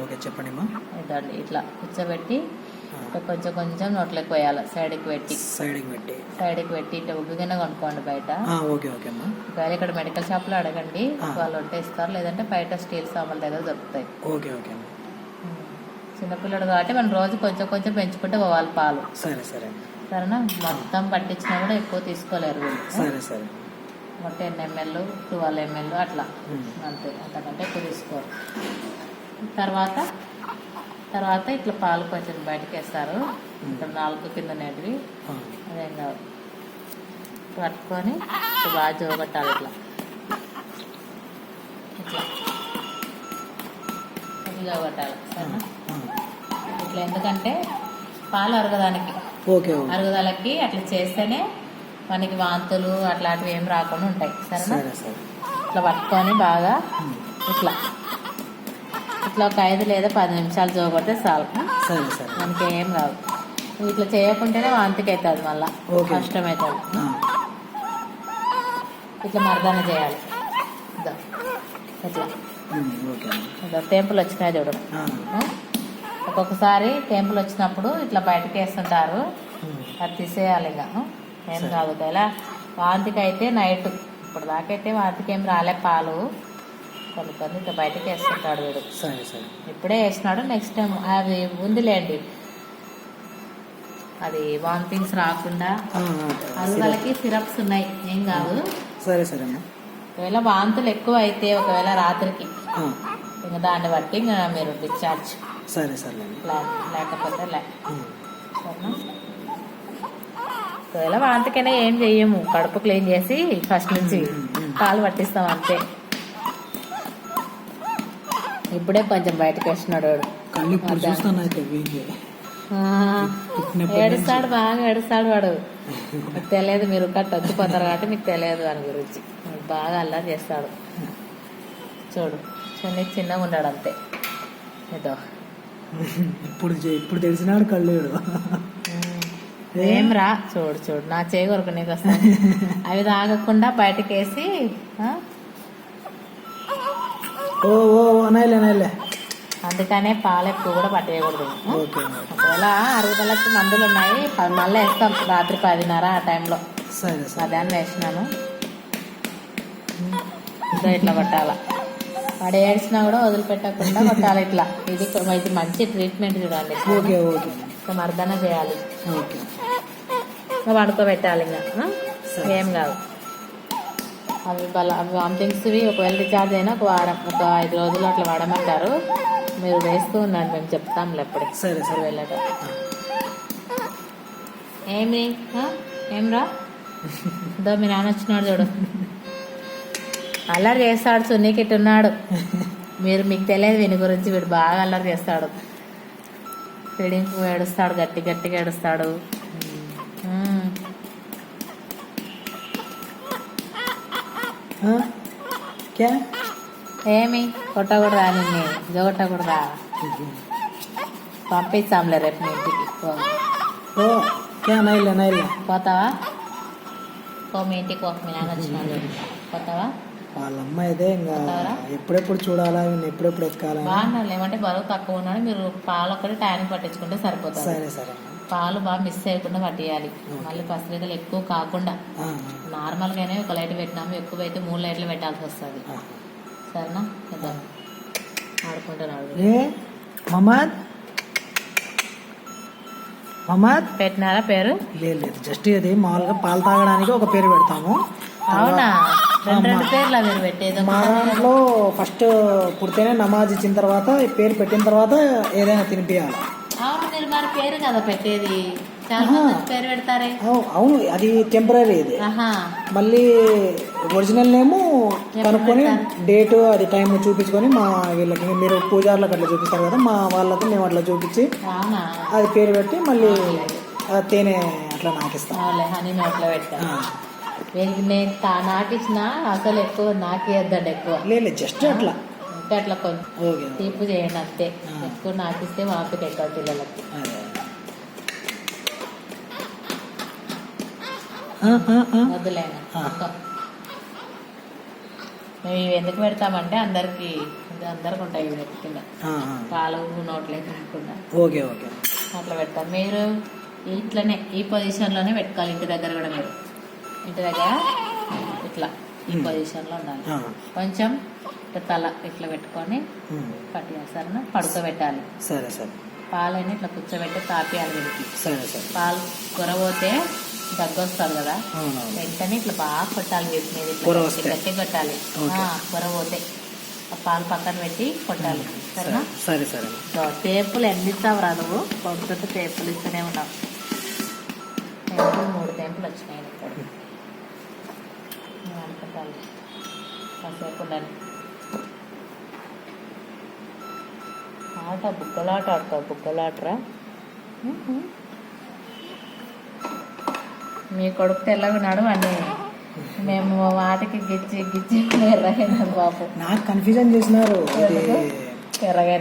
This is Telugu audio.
ఓకే చెప్పండి అమ్మా. ఇదండి ఇట్లా కూర్చోబెట్టి కొంచెం కొంచెం నోట్లోకి పోయాలి. సైడ్కి పెట్టి ఇట్లా ఉగ్గుగానే కొనుక్కోండి బయట. ఓకే ఓకే అమ్మా. ఒకవేళ ఇక్కడ మెడికల్ షాప్లో అడగండి, వాళ్ళు వంట ఇస్తారు. లేదంటే బయట స్టీల్ సామాన్ల దగ్గర దొరుకుతాయి. ఓకే ఓకే అమ్మా. చిన్నపిల్లడు కాబట్టి మనం రోజు కొంచెం కొంచెం పెంచుకుంటే పోవాలి పాలు. సరేనా? మొత్తం పట్టించినా కూడా ఎక్కువ తీసుకోలేరు వీళ్ళు. ఒక 10 ml 12 ml అట్లా అంతే, అంతకంటే ఎక్కువ తీసుకోరు. తర్వాత ఇట్లా పాలు కొంచెం బయటకు వేస్తారు. ఇక్కడ 4 కింద నేటివి అదేం కాదు. పట్టుకొని బాగా జోగొట్టాలి ఇట్లా జోగొట్టాలి. సరేనా? ఇట్లా ఎందుకంటే పాలు అరగదానికి అట్లా చేస్తేనే మనకి వాంతులు అట్లాంటివి ఏం రాకుండా ఉంటాయి. సరేనా? ఇట్లా పట్టుకొని బాగా ఇట్లా ఒక 5 లేదా 10 నిమిషాలు జోగొడితే చాలు. మనకి ఏం రాదు. ఇట్లా చేయకుంటేనే వాంతికి అవుతుంది, మళ్ళా కష్టమవుతుంది. ఇట్లా మర్దన చేయాలి. ఇట్లా టెంపుల్ వచ్చినాయి చూడడం. ఒక్కొక్కసారి టెంపుల్ వచ్చినప్పుడు ఇట్లా బయటకు వేస్తుంటారు, అది తీసేయాలి. ఇక ఏం కాదు. ఇలా వాంతికి అయితే నైట్ ఇప్పుడు దాకైతే వాంతికి ఏం రాలే పాలు. కొన్ని ఇట్లా బయటకు వేస్తుంటాడు వీడు. ఇప్పుడే వేసినాడు. నెక్స్ట్ టైం అది ఉందిలేండి, అది వామిటింగ్స్ రాకుండా అరుగుదలకి సిరప్స్ ఉన్నాయి, ఏం కాదు. ఒకవేళ వాంతులు ఎక్కువ అయితే ఒకవేళ రాత్రికి ఇంకా దాన్ని బట్టి ఇంకా మీరు డిశ్చార్జ్. లేకపోతే సరేనా? ఒకవేళ వాంతికైనా ఏం చెయ్యము, కడుపు క్లీన్ చేసి ఫస్ట్ నుంచి పాలు పట్టిస్తాం అంతే. ఇప్పుడే కొంచెం బయటకు వేసినాడు. ఏడుస్తాడు, బాగా ఏడుస్తాడు వాడు. మీకు తెలియదు, మీరు తగ్గిపోతారు కాబట్టి మీకు తెలియదు దాని గురించి. బాగా అల్లరి చేస్తాడు. చూడు చిన్నగా ఉన్నాడు అంతే. ఏదో ఇప్పుడు తెలిసినాడు కళ్ళేడు. ఏం రా, చూడు నా చేయి కొరకు నీకు వస్తాను. అవి తాగకుండా బయటకు వేసి అందుకనే పాలు ఎక్కువ కూడా పట్టేయకూడదు. ఒకవేళ అరుగుదలకి మందులు ఉన్నాయి, మళ్ళీ వేస్తాం రాత్రి 10:30 ఆ టైంలో. మధ్యాహ్నం వేసినాను. ఇంకా ఇట్లా కొట్టాల. వాడు ఏడ్చినా కూడా వదిలిపెట్టకుండా కొట్టాలి ఇట్లా. ఇది మంచి ట్రీట్మెంట్ చూడండి. మర్దన చేయాలి, పడుకోబెట్టాలి. ఇంకా ఏం కాదు. అవి వామిటింగ్స్వి ఒకవేళ రీఛార్జ్ అయినా ఒక 5 రోజులు అట్లా వాడమంటారు. మీరు వేస్తూ ఉండండి, మేము చెప్తాంలే అప్పుడే. వెళ్ళట ఏం రా దో మీ నాన్న వచ్చినాడు చూడు. అల్లరి చేస్తాడు. సున్నీకి ఇట్టున్నాడు. మీకు తెలియదు వీని గురించి. వీడు బాగా అల్లరి చేస్తాడు. ఫీడింగ్ ఏడుస్తాడు, గట్టిగా ఏడుస్తాడు. ఏమి కొట్టకూడదా, నిన్ను జగొట్టకూడదా? పంపిస్తాంలే రేపు మీ ఇంటికి. పోతావా? మీ ఇంటికి మీ నాన్న వచ్చినాడు, పోతావా? వాళ్ళ అమ్మాయి అయితే ఇంకా ఎప్పుడెప్పుడు చూడాలా, ఎప్పుడెప్పుడు ఎక్కాలా. బాగున్నారు. ఏమంటే బరువు తక్కువ ఉన్నాడు. మీరు పాలు ఒక్కటి టైంకి పట్టించుకుంటే సరిపోతుంది. పాలు బాగా మిస్ చేయకుండా పట్టేయాలి. మళ్ళీ పసిరికలు ఎక్కువ కాకుండా. నార్మల్గానే ఒక లైట్ పెట్టినాము, ఎక్కువ అయితే 3 లైట్లు పెట్టాల్సి వస్తుంది. సరేనా? ఆడుకుంటున్నాడు. పెట్టినారా పేరు? లేదు, జస్ట్ ఇది మామూలుగా పాలు తాగడానికి ఒక పేరు పెడతాము. అవునా? 2 పేర్లా మీరు పెట్టేది? మా దాంట్లో ఫస్ట్ పుడితేనే నమాజ్ ఇచ్చిన తర్వాత పేరు పెట్టిన తర్వాత ఏదైనా తినిపించాలి. అవును, మీరు మరి పేరు కదా పెట్టేది. చాలా పేరు పెడతారే. అవును, అది టెంపరీ. ఇది మళ్ళీ ఒరిజినల్ నేము కనుక్కొని డేటు అది టైం చూపించుకొని మా వీళ్ళకి, మీరు పూజార్లకు అట్లా చూపిస్తారు కదా, మా వాళ్ళకి మేము అట్లా చూపించి అది పేరు పెట్టి మళ్ళీ తేనె అట్లా నాకిస్తాం. హనీ అట్లా పెడతాను. నేను నాకిచ్చిన అసలు ఎక్కువ నాకేద్దండి. ఎక్కువ లేదు, జస్ట్ అట్లా అట్లా కొంచెం తీపు చేయండి అంతే. ఎక్కువ నాకిస్తే వాపికి ఎక్కువ పిల్లలకి. వద్దులేనా? మేము ఇవి ఎందుకు పెడతామంటే అందరికి ఇది అందరికి ఉంటాయి ఇవి కింద పాలు నోట్లే తినకుండా ఓకే ఓకే అట్లా పెడతారు. మీరు ఇట్లనే ఈ పొజిషన్లోనే పెట్టుకోవాలి. ఇంటి దగ్గర కూడా మీరు ఇంటి దగ్గర ఇట్లా ఈ పొజిషన్లో ఉండాలి. కొంచెం తల ఇట్లా పెట్టుకొని పట్టేస్తారని పడుకోబెట్టాలి. సరే సరే. పాలని ఇట్లా కూర్చోబెట్టి తాపేయాలి వీడికి. సరే సరే. పాలు కొరపోతే దగ్గు వస్తుంది కదా, వెంటనే ఇట్లా బాగా కొట్టాలి వీటి మీద, ఇట్లా గట్టి కొట్టాలి. కొరపోతే ఆ పాలు పక్కన పెట్టి కొట్టాలి. సరేనా? సరే సరే. తేపులు ఎన్ని ఇస్తావు రా నువ్వు? పొద్దుట తేపులు ఇస్తూనే ఉన్నావు. 3 తేపులు వచ్చినాయి ఇక్కడ. అనుకుంటాను కాసేపు ఉండాలి. ఆట బుగ్గలాట ఆడతావు. బుగ్గలాటరా మీ కొడుకు తెల్లగున్నాడు అని మేము వాటికి గిచ్చి గిచ్చి ఎర్రగైనా బాబు. నాకు కన్ఫ్యూజన్ చేసినారు. ఎర్రగైనా